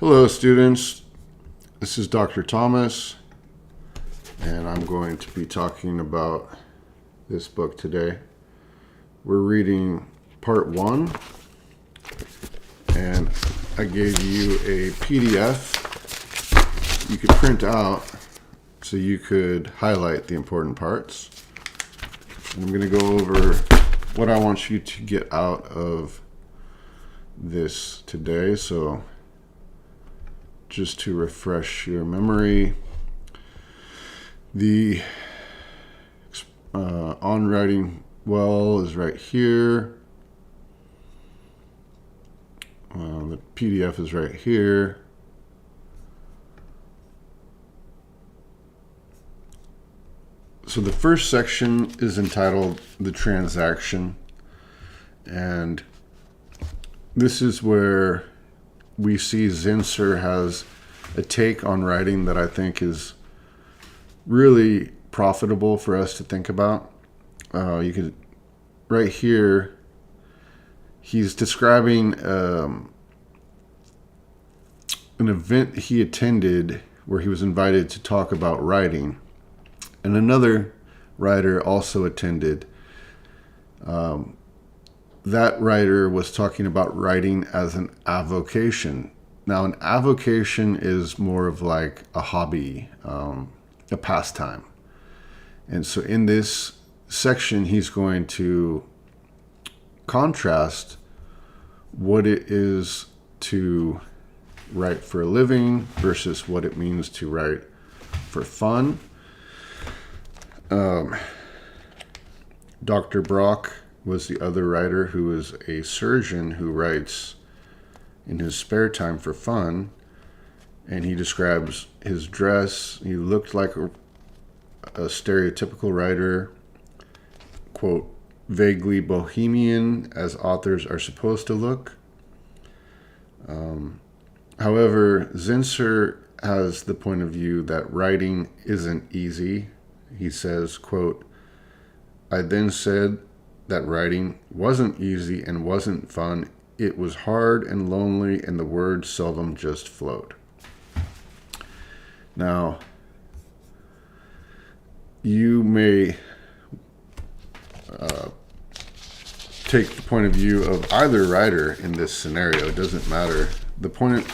Hello students, this is Dr. Thomas, and I'm going to be talking about this book today. We're reading part 1, and I gave you a PDF you could print out so you could highlight the important parts. And I'm going to go over what I want you to get out of this today. So just to refresh your memory, the on writing well is right here. The PDF is right here. So the first section is entitled The Transaction, and this is where we see Zinsser has a take on writing that I think is really profitable for us to think about. You could, right here, he's describing an event he attended where he was invited to talk about writing, and another writer also attended. That writer was talking about writing as an avocation. Now, an avocation is more of like a hobby, a pastime. And so in this section, he's going to contrast what it is to write for a living versus what it means to write for fun. Dr. Brock was the other writer, who is a surgeon who writes in his spare time for fun, and he describes his dress. He looked like a stereotypical writer, quote, vaguely bohemian, as authors are supposed to look. However, Zinsser has the point of view that writing isn't easy. He says, quote, I then said that writing wasn't easy and wasn't fun. It was hard and lonely, and the words seldom just flowed. Now, you may take the point of view of either writer in this scenario. It doesn't matter. The point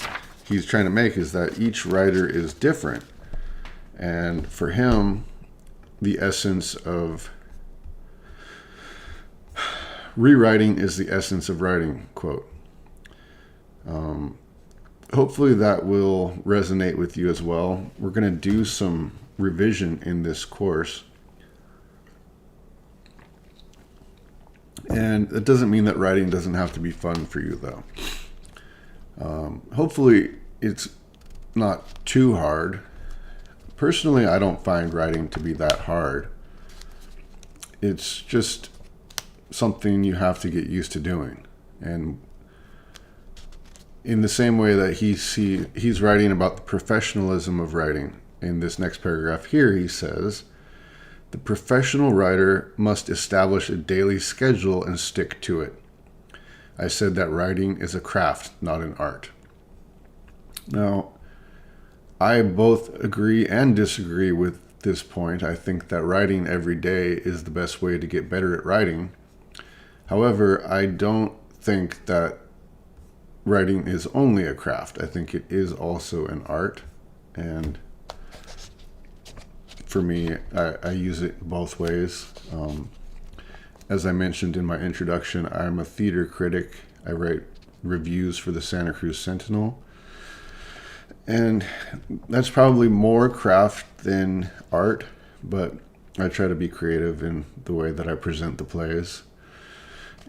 he's trying to make is that each writer is different. And for him, the essence of rewriting is the essence of writing, quote. Hopefully that will resonate with you as well. We're going to do some revision in this course. And it doesn't mean that writing doesn't have to be fun for you, though. Hopefully it's not too hard. Personally, I don't find writing to be that hard. It's just something you have to get used to doing. And in the same way that he's writing about the professionalism of writing, in this next paragraph here, he says, the professional writer must establish a daily schedule and stick to it. I said that writing is a craft, not an art. Now, I both agree and disagree with this point. I think that writing every day is the best way to get better at writing. However, I don't think that writing is only a craft. I think it is also an art. And for me, I use it both ways. As I mentioned in my introduction, I'm a theater critic. I write reviews for the Santa Cruz Sentinel. And that's probably more craft than art, but I try to be creative in the way that I present the plays.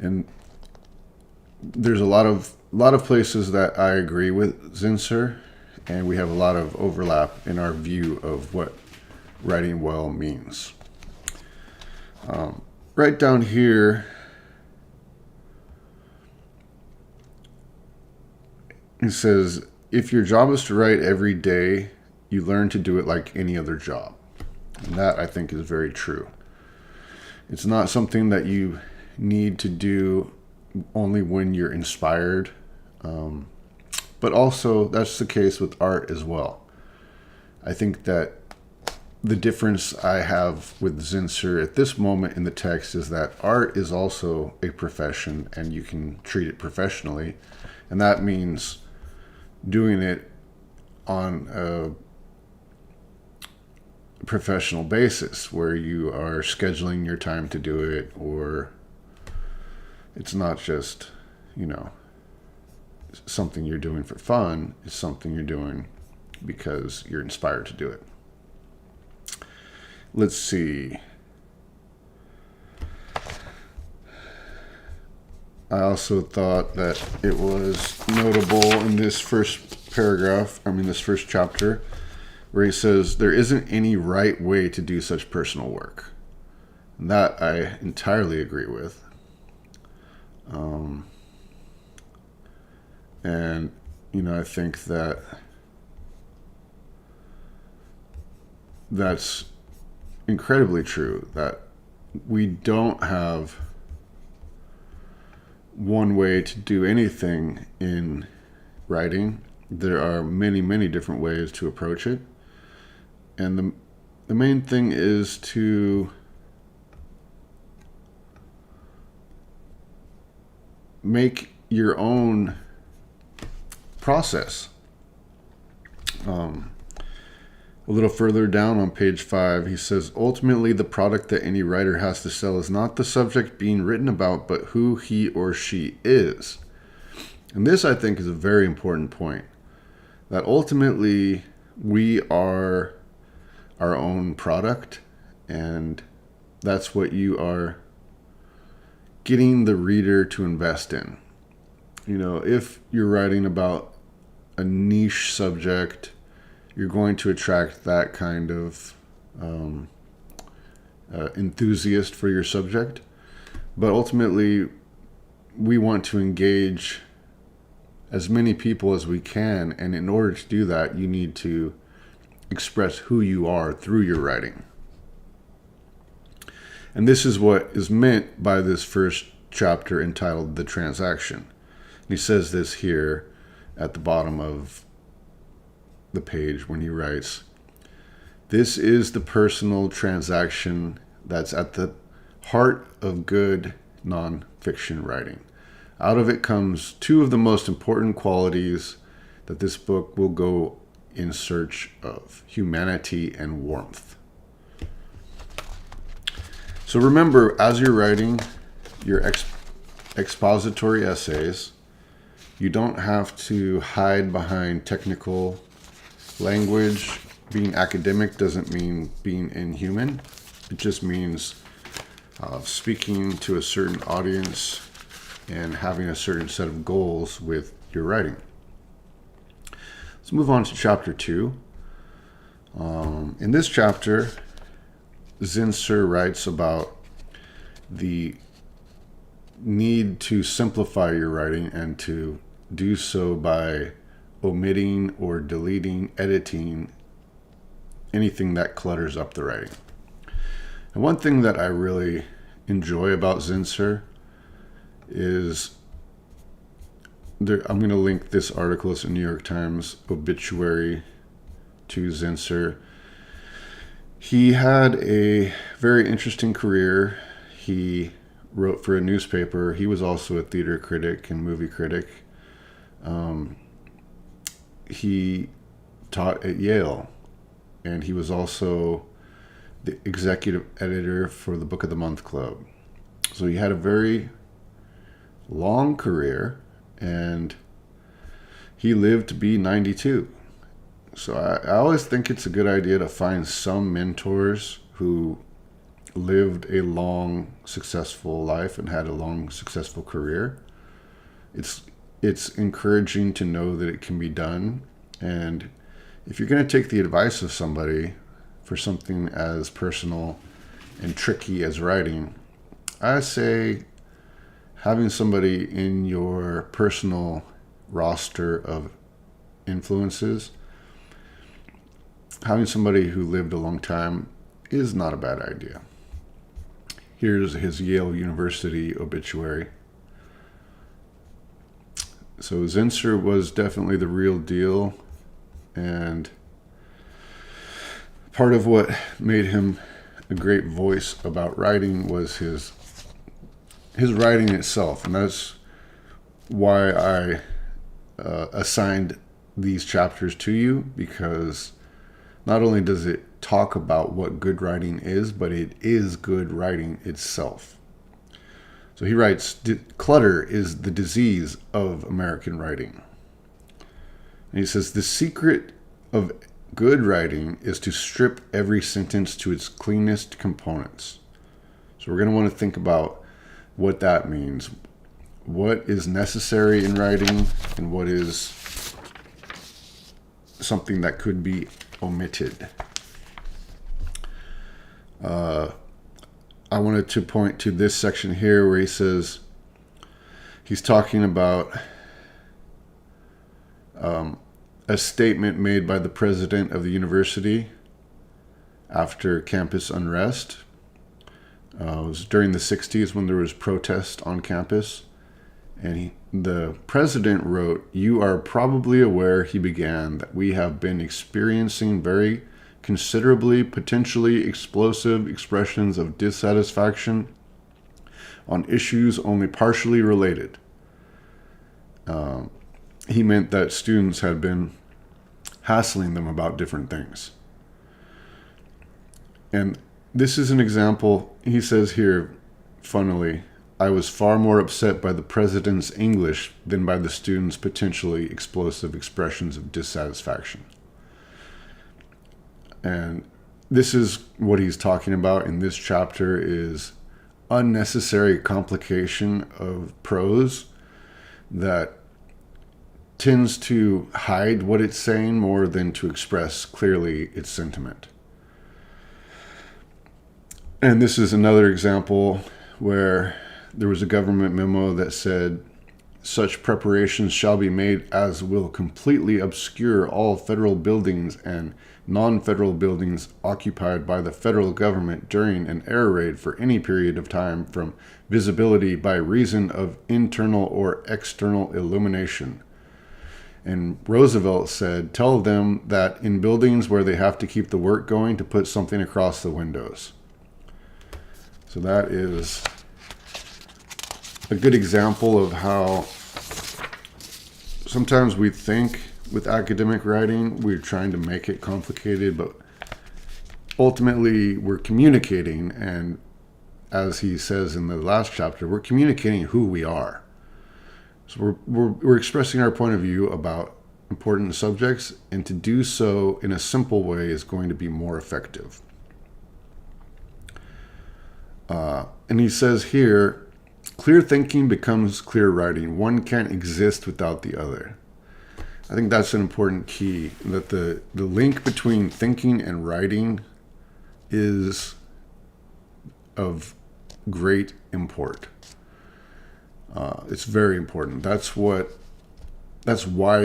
And there's a lot of places that I agree with Zinsser, and we have a lot of overlap in our view of what writing well means. Right down here, it says, if your job is to write every day, you learn to do it like any other job. And that, I think, is very true. It's not something that you need to do only when you're inspired. But also, that's the case with art as well. I think that the difference I have with Zinsser at this moment in the text is that art is also a profession and you can treat it professionally. And that means doing it on a professional basis where you are scheduling your time to do it, or it's not just, something you're doing for fun. It's something you're doing because you're inspired to do it. Let's see. I also thought that it was notable in this first paragraph, this first chapter, where he says, there isn't any right way to do such personal work. And that I entirely agree with. And, I think that that's incredibly true, that we don't have one way to do anything in writing. There are many, many different ways to approach it. And the main thing is to make your own process. A little further down on page 5, he says, ultimately, the product that any writer has to sell is not the subject being written about, but who he or she is. And this, I think, is a very important point, that ultimately we are our own product, and that's what you are getting the reader to invest in. If you're writing about a niche subject, you're going to attract that kind of enthusiast for your subject. But ultimately, we want to engage as many people as we can. And in order to do that, you need to express who you are through your writing. And this is what is meant by this first chapter entitled The Transaction. And he says this here at the bottom of the page when he writes, this is the personal transaction that's at the heart of good nonfiction writing. Out of it comes two of the most important qualities that this book will go in search of: humanity and warmth. So remember, as you're writing your expository essays, you don't have to hide behind technical language. Being academic doesn't mean being inhuman. It just means speaking to a certain audience and having a certain set of goals with your writing. Let's move on to chapter 2. In this chapter, Zinsser writes about the need to simplify your writing and to do so by omitting or deleting, editing anything that clutters up the writing. And one thing that I really enjoy about Zinsser is I'm going to link this article. It's a New York Times obituary to Zinsser. He had a very interesting career. He wrote for a newspaper. He was also a theater critic and movie critic. He taught at Yale, and he was also the executive editor for the Book of the Month Club. So he had a very long career, and he lived to be 92. So I always think it's a good idea to find some mentors who lived a long, successful life and had a long, successful career. It's encouraging to know that it can be done. And if you're going to take the advice of somebody for something as personal and tricky as writing, I say having somebody in your personal roster of influences, having somebody who lived a long time, is not a bad idea. Here's his Yale University obituary. So Zinsser was definitely the real deal, and part of what made him a great voice about writing was his writing itself, and that's why I assigned these chapters to you, because not only does it talk about what good writing is, but it is good writing itself. So he writes, clutter is the disease of American writing. And he says, the secret of good writing is to strip every sentence to its cleanest components. So we're going to want to think about what that means. What is necessary in writing and what is something that could be omitted. I wanted to point to this section here where he says, he's talking about a statement made by the president of the university after campus unrest. It was during the 60s when there was protest on campus. And the president wrote, "You are probably aware," he began, "that we have been experiencing very considerably potentially explosive expressions of dissatisfaction on issues only partially related." He meant that students had been hassling them about different things. And this is an example. He says here, funnily, "I was far more upset by the president's English than by the students' potentially explosive expressions of dissatisfaction." And this is what he's talking about in this chapter, is unnecessary complication of prose that tends to hide what it's saying more than to express clearly its sentiment. And this is another example where there was a government memo that said, "Such preparations shall be made as will completely obscure all federal buildings and non-federal buildings occupied by the federal government during an air raid for any period of time from visibility by reason of internal or external illumination." And Roosevelt said, "Tell them that in buildings where they have to keep the work going, to put something across the windows." So that is a good example of how sometimes we think with academic writing, we're trying to make it complicated, but ultimately we're communicating. And as he says in the last chapter, we're communicating who we are. So we're expressing our point of view about important subjects, and to do so in a simple way is going to be more effective. And he says here, clear thinking becomes clear writing. One can't exist without the other. I think that's an important key, that the link between thinking and writing is of great import. It's very important. That's why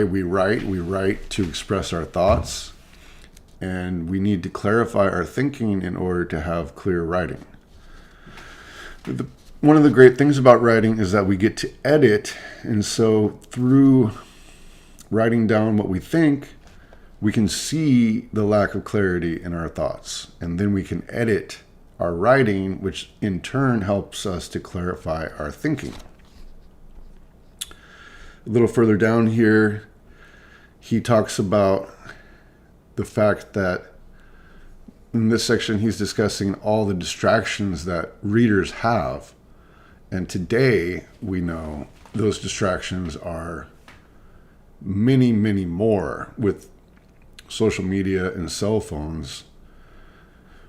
we write. We write to express our thoughts, and we need to clarify our thinking in order to have clear writing. One of the great things about writing is that we get to edit, and so through writing down what we think, we can see the lack of clarity in our thoughts, and then we can edit our writing, which in turn helps us to clarify our thinking. A little further down here, he talks about the fact that in this section, he's discussing all the distractions that readers have. And today, we know those distractions are many, many more with social media and cell phones.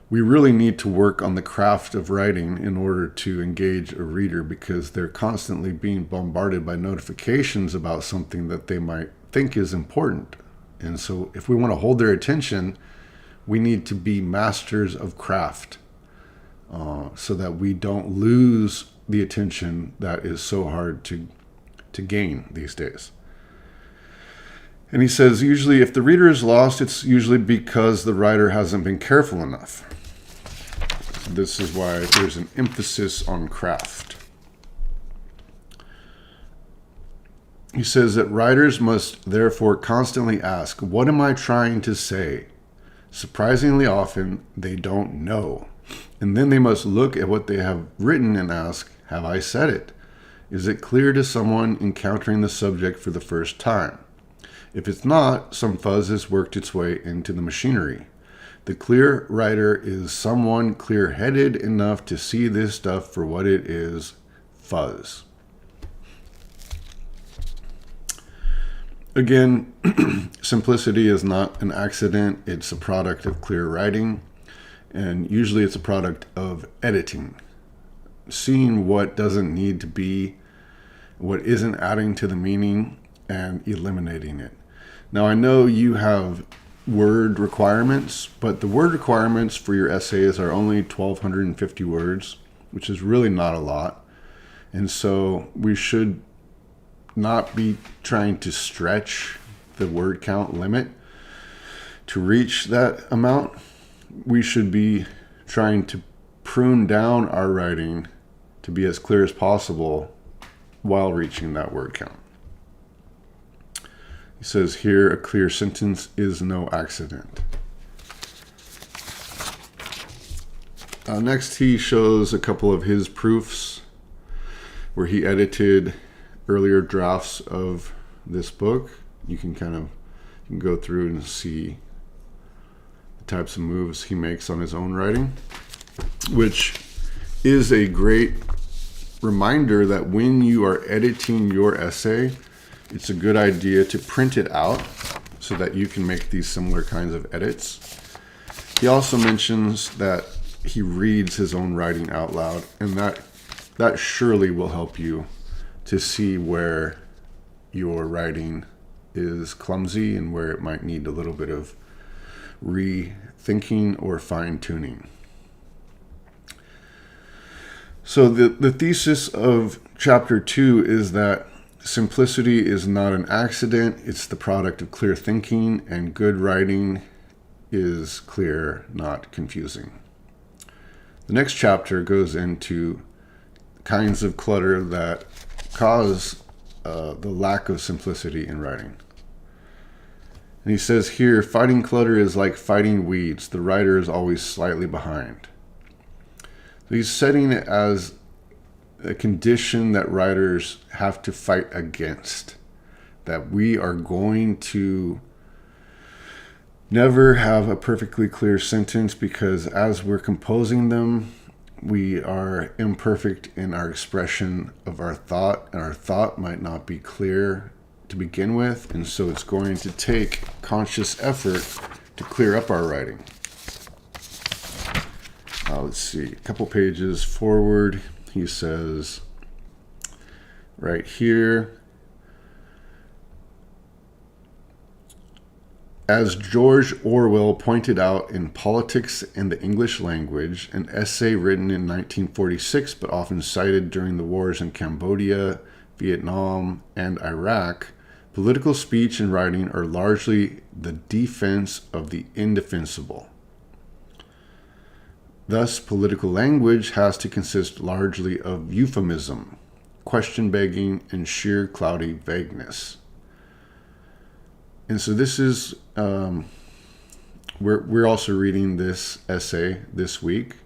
We really need to work on the craft of writing in order to engage a reader, because they're constantly being bombarded by notifications about something that they might think is important. And so if we want to hold their attention, we need to be masters of craft so that we don't lose the attention that is so hard to gain these days. And he says, usually if the reader is lost, it's usually because the writer hasn't been careful enough. This is why there's an emphasis on craft. He says that writers must therefore constantly ask, what am I trying to say? Surprisingly often, they don't know. And then they must look at what they have written and ask, have I said it? Is it clear to someone encountering the subject for the first time? If it's not, some fuzz has worked its way into the machinery. The clear writer is someone clear-headed enough to see this stuff for what it is, fuzz. Again, simplicity is not an accident. It's a product of clear writing, and usually it's a product of editing. Seeing what doesn't need to be, what isn't adding to the meaning, and eliminating it. Now, I know you have word requirements, but the word requirements for your essays are only 1,250 words, which is really not a lot. And so we should not be trying to stretch the word count limit to reach that amount. We should be trying to prune down our writing to be as clear as possible while reaching that word count. He says here, a clear sentence is no accident. Next, he shows a couple of his proofs where he edited earlier drafts of this book. You can go through and see the types of moves he makes on his own writing, which is a great reminder that when you are editing your essay, it's a good idea to print it out so that you can make these similar kinds of edits. He also mentions that he reads his own writing out loud, and that surely will help you to see where your writing is clumsy and where it might need a little bit of rethinking or fine-tuning. So the thesis of chapter 2 is that simplicity is not an accident. It's the product of clear thinking, and good writing is clear, not confusing. The next chapter goes into kinds of clutter that cause the lack of simplicity in writing. And he says here, fighting clutter is like fighting weeds. The writer is always slightly behind. So he's setting it as a condition that writers have to fight against, that we are going to never have a perfectly clear sentence, because as we're composing them, we are imperfect in our expression of our thought, and our thought might not be clear to begin with, and so it's going to take conscious effort to clear up our writing. Let's see, a couple pages forward, he says right here, as George Orwell pointed out in Politics and the English Language, an essay written in 1946 but often cited during the wars in Cambodia, Vietnam, and Iraq, political speech and writing are largely the defense of the indefensible. Thus, political language has to consist largely of euphemism, question-begging, and sheer cloudy vagueness. And so this is, we're also reading this essay this week,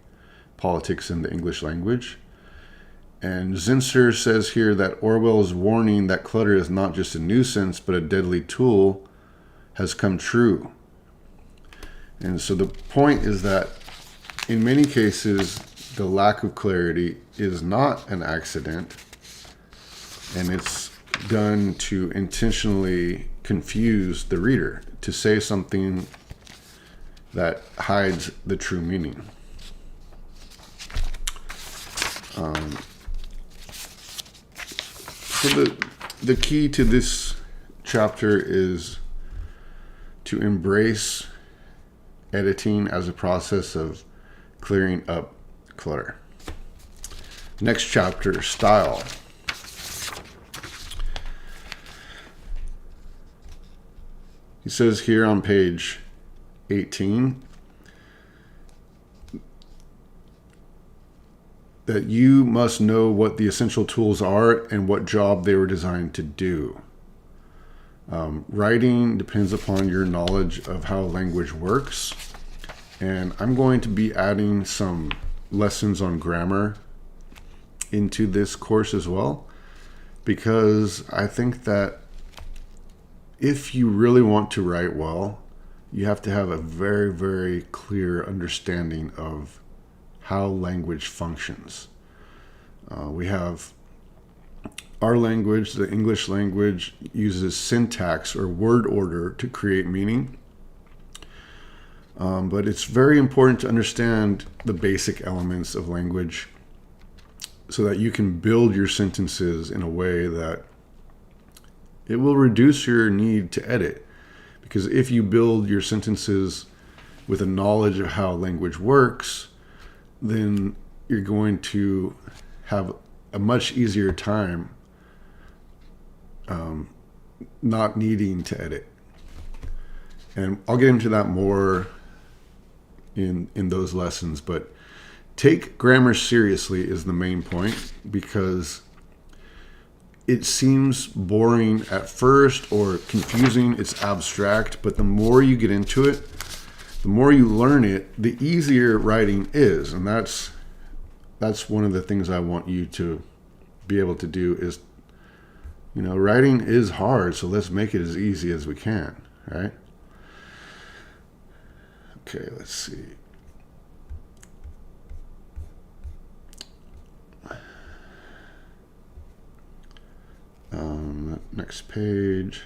Politics in the English Language. And Zinsser says here that Orwell's warning that clutter is not just a nuisance but a deadly tool has come true. And so the point is that in many cases, the lack of clarity is not an accident, and it's done to intentionally confuse the reader, to say something that hides the true meaning. So the key to this chapter is to embrace editing as a process of clearing up clutter. Next chapter, style. He says here on page 18 that you must know what the essential tools are and what job they were designed to do. Writing depends upon your knowledge of how language works. And I'm going to be adding some lessons on grammar into this course as well, because I think that if you really want to write well, you have to have a very, very clear understanding of how language functions. We have our language, the English language, uses syntax or word order to create meaning. But it's very important to understand the basic elements of language so that you can build your sentences in a way that it will reduce your need to edit. Because if you build your sentences with a knowledge of how language works, then you're going to have a much easier time not needing to edit. And I'll get into that more in those lessons, but take grammar seriously is the main point, because it seems boring at first or confusing, it's abstract, but the more you get into it, the more you learn it, the easier writing is. And that's one of the things I want you to be able to do is, writing is hard, so let's make it as easy as we can, right? Okay, let's see. Next page.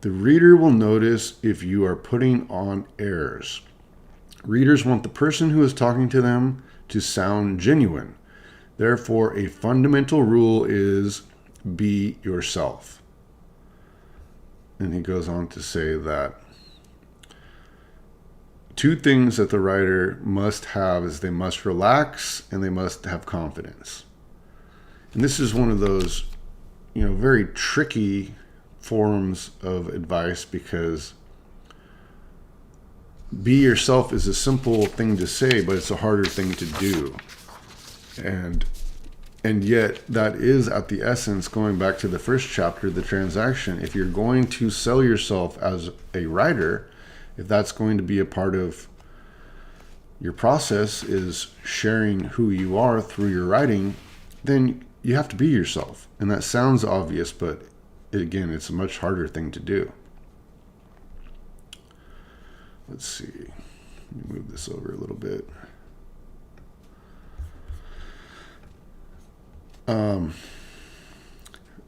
The reader will notice if you are putting on airs. Readers want the person who is talking to them to sound genuine. Therefore, a fundamental rule is be yourself. And he goes on to say that two things that the writer must have is they must relax and they must have confidence. And this is one of those, very tricky forms of advice, because be yourself is a simple thing to say, but it's a harder thing to do. And yet that is at the essence, going back to the first chapter, the transaction. If you're going to sell yourself as a writer, if that's going to be a part of your process, is sharing who you are through your writing, then you have to be yourself. And that sounds obvious, but again, it's a much harder thing to do. Let's see. Let me move this over a little bit.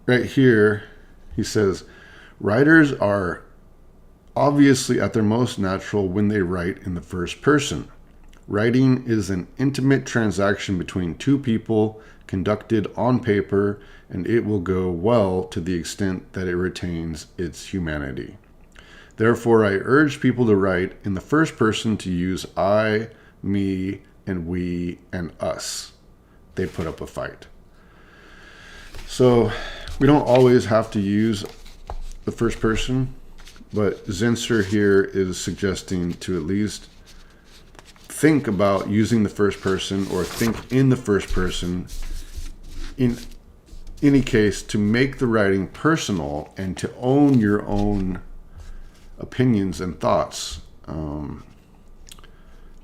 Right here, he says, writers are obviously at their most natural when they write in the first person. Writing is an intimate transaction between two people conducted on paper, and it will go well to the extent that it retains its humanity. Therefore, I urge people to write in the first person to use I, me, and we, and us. They put up a fight. So we don't always have to use the first person, but Zinsser here is suggesting to at least think about using the first person, or think in the first person, in any case, to make the writing personal and to own your own opinions and thoughts. You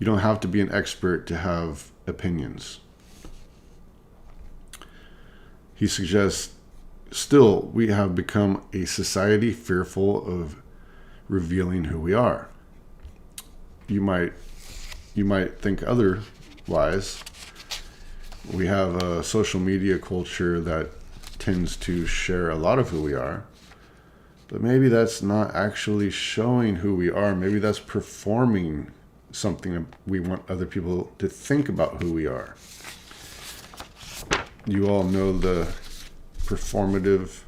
don't have to be an expert to have opinions. He suggests, still, we have become a society fearful of revealing who we are. You might think otherwise. We have a social media culture that tends to share a lot of who we are, but maybe that's not actually showing who we are. Maybe that's performing something that we want other people to think about who we are. You all know the performative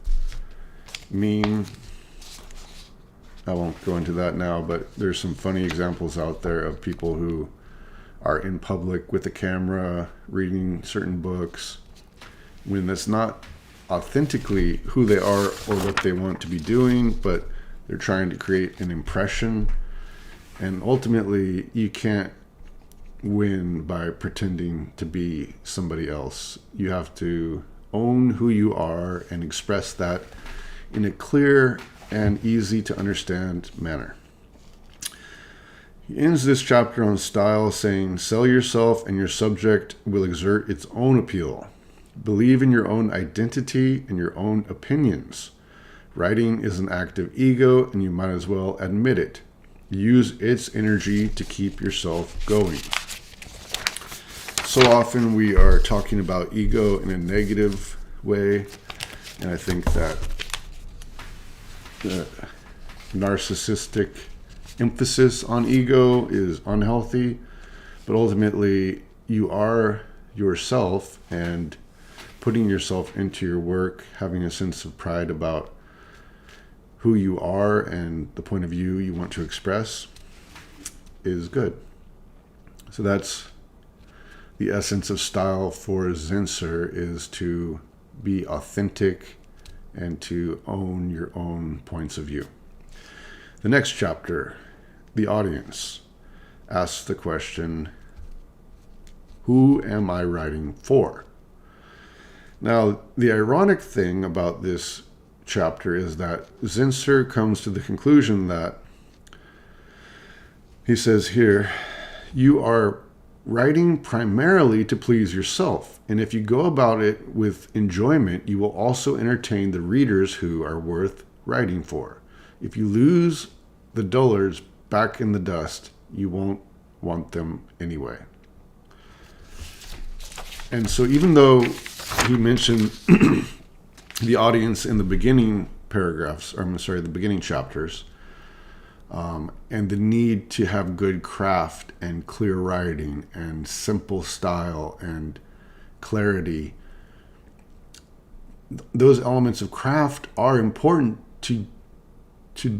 meme. I won't go into that now, but there's some funny examples out there of people who are in public with a camera reading certain books when that's not authentically who they are or what they want to be doing, but they're trying to create an impression. And ultimately, you can't win by pretending to be somebody else. You have to own who you are and express that in a clear and easy to understand manner. He ends this chapter on style saying, sell yourself and your subject will exert its own appeal. Believe in your own identity and your own opinions. Writing is an act of ego, and you might as well admit it. Use its energy to keep yourself going. So often we are talking about ego in a negative way, and I think that the narcissistic emphasis on ego is unhealthy, but ultimately you are yourself, and putting yourself into your work, having a sense of pride about who you are and the point of view you want to express is good. So that's the essence of style for Zinsser, is to be authentic and to own your own points of view. The next chapter, the audience, asks the question, who am I writing for? Now, the ironic thing about this chapter is that Zinsser comes to the conclusion that, he says here, you are writing primarily to please yourself. And if you go about it with enjoyment, you will also entertain the readers who are worth writing for. If you lose the dullards back in the dust, you won't want them anyway. And so even though he mentioned the audience in the beginning paragraphs, the beginning chapters, and the need to have good craft and clear writing and simple style and clarity. Those elements of craft are important to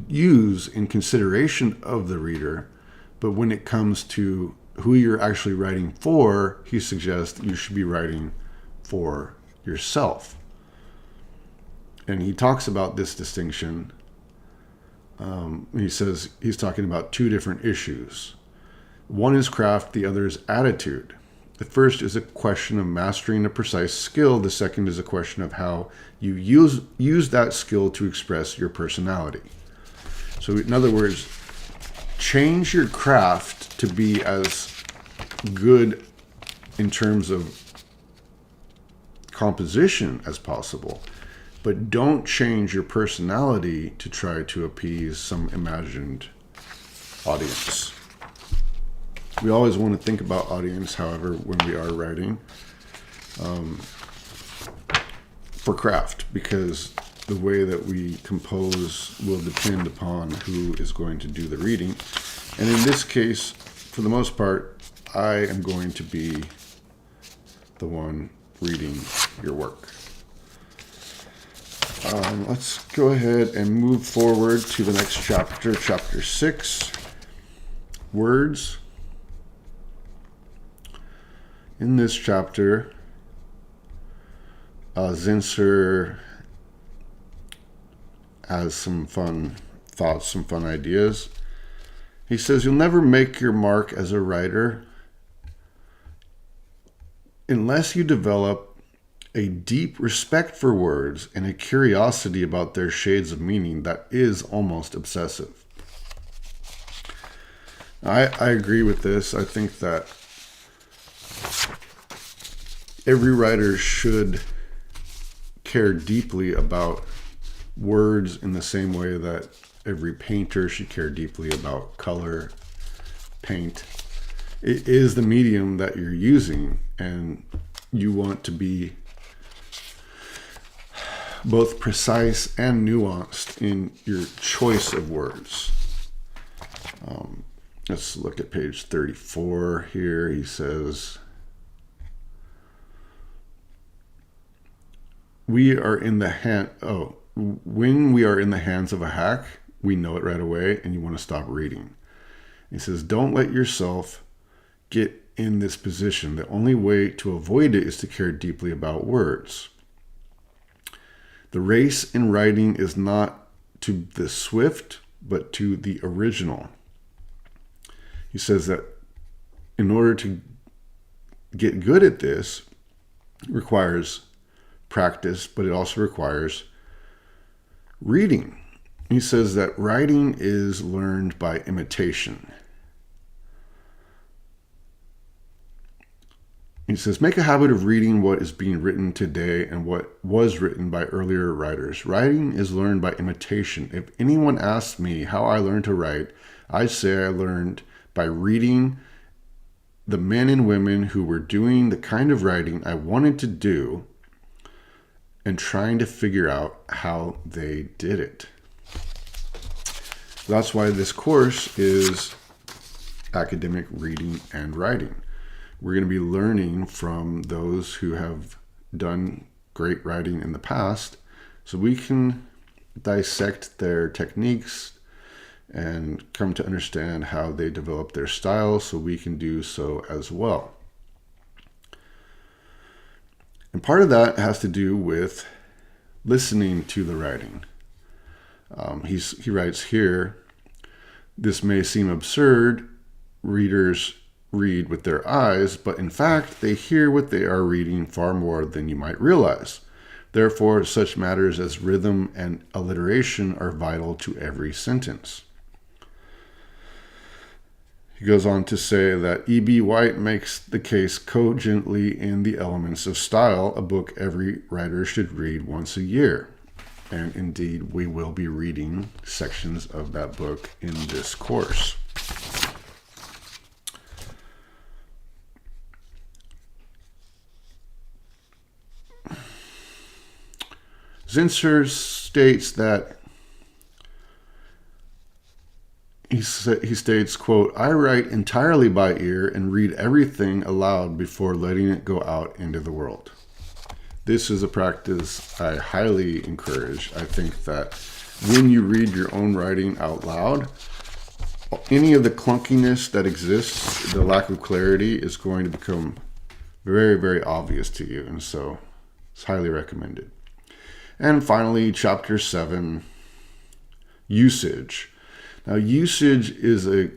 use in consideration of the reader, but when it comes to who you're actually writing for, he suggests you should be writing for yourself. And he talks about this distinction. He says he's talking about two different issues. One is craft, the other is attitude. The first is a question of mastering a precise skill. The second is a question of how you use that skill to express your personality. So in other words, change your craft to be as good in terms of composition as possible, but don't change your personality to try to appease some imagined audience. We always want to think about audience, however, when we are writing for craft, because the way that we compose will depend upon who is going to do the reading. And in this case, for the most part, I am going to be the one reading your work. Let's go ahead and move forward to the next chapter, chapter 6, words. In this chapter, Zinsser has some fun thoughts, some fun ideas. He says, you'll never make your mark as a writer unless you develop a deep respect for words and a curiosity about their shades of meaning that is almost obsessive. I agree with this. I think that every writer should care deeply about words in the same way that every painter should care deeply about color, paint. It is the medium that you're using, and you want to be both precise and nuanced in your choice of words. Let's look at page 34 here. He says, when we are in the hands of a hack, we know it right away, and you want to stop reading. He says, don't let yourself get in this position. The only way to avoid it is to care deeply about words. The race in writing is not to the swift, but to the original. He says that in order to get good at this, it requires practice, but it also requires Reading. He says that writing is learned by imitation. He says, make a habit of reading what is being written today and what was written by earlier writers. Writing is learned by imitation. If anyone asks me how I learned to write, I say I learned by reading the men and women who were doing the kind of writing I wanted to do and trying to figure out how they did it. That's why this course is academic reading and writing. We're going to be learning from those who have done great writing in the past so we can dissect their techniques and come to understand how they develop their style so we can do so as well. And part of that has to do with listening to the writing. He writes here, this may seem absurd. Readers read with their eyes, but in fact, they hear what they are reading far more than you might realize. Therefore, such matters as rhythm and alliteration are vital to every sentence. He goes on to say that E.B. White makes the case cogently in The Elements of Style, a book every writer should read once a year. And indeed, we will be reading sections of that book in this course. Zinsser states that he states, quote, I write entirely by ear and read everything aloud before letting it go out into the world. This is a practice I highly encourage. I think that when you read your own writing out loud, any of the clunkiness that exists, the lack of clarity, is going to become very, very obvious to you. And so it's highly recommended. And finally, chapter 7, usage. Now, usage is a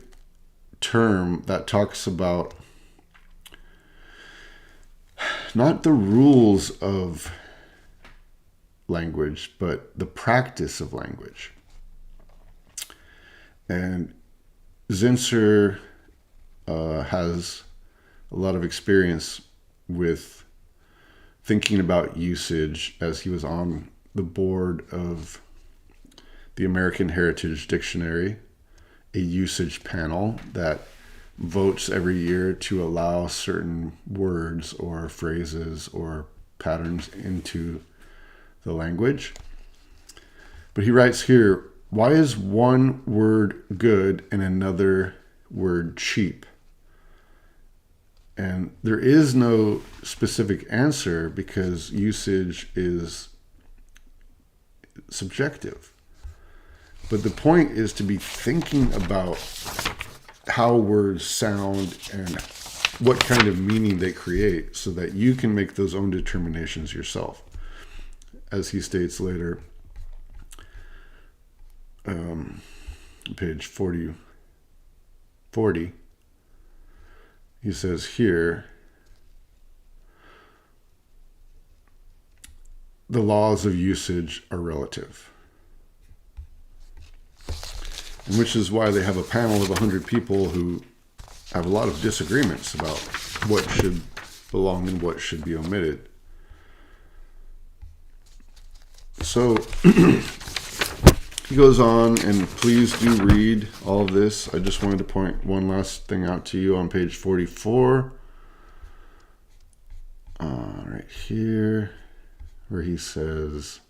term that talks about not the rules of language, but the practice of language. And Zinsser has a lot of experience with thinking about usage, as he was on the board of the American Heritage Dictionary, a usage panel that votes every year to allow certain words or phrases or patterns into the language. But he writes here, why is one word good and another word cheap? And there is no specific answer because usage is subjective. But the point is to be thinking about how words sound and what kind of meaning they create so that you can make those own determinations yourself. As he states later, page 40, he says here, the laws of usage are relative. And which is why they have a panel of 100 people who have a lot of disagreements about what should belong and what should be omitted. So he goes on, and please do read all of this. I just wanted to point one last thing out to you on page 44. Right here, where he says,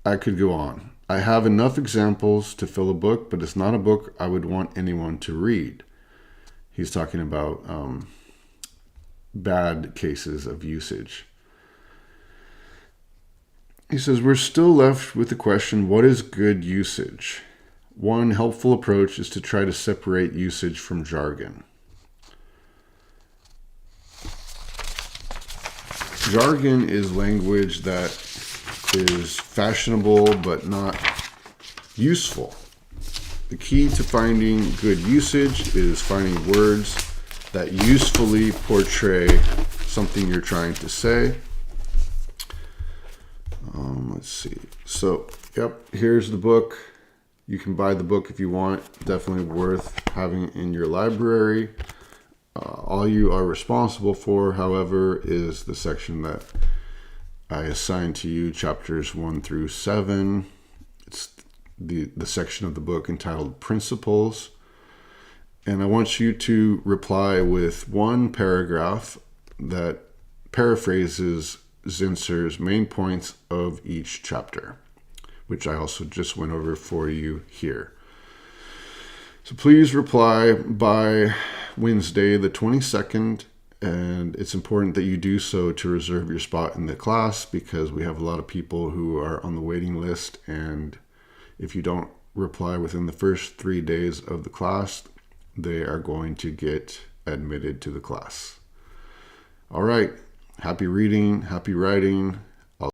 I could go on. I have enough examples to fill a book, but it's not a book I would want anyone to read. He's talking about bad cases of usage. He says, we're still left with the question, what is good usage? One helpful approach is to try to separate usage from jargon. Jargon is language that is fashionable but not useful. The key to finding good usage is finding words that usefully portray something you're trying to say. let's see. So, yep, here's the book. You can buy the book if you want. Definitely worth having in your library. All you are responsible for, however, is the section that I assigned to you, chapters 1 through 7. It's the section of the book entitled Principles. And I want you to reply with one paragraph that paraphrases Zinsser's main points of each chapter, which I also just went over for you here. So please reply by Wednesday the 22nd, and it's important that you do so to reserve your spot in the class because we have a lot of people who are on the waiting list, and if you don't reply within the first 3 days of the class, they are going to get admitted to the class. All right. Happy reading, happy writing.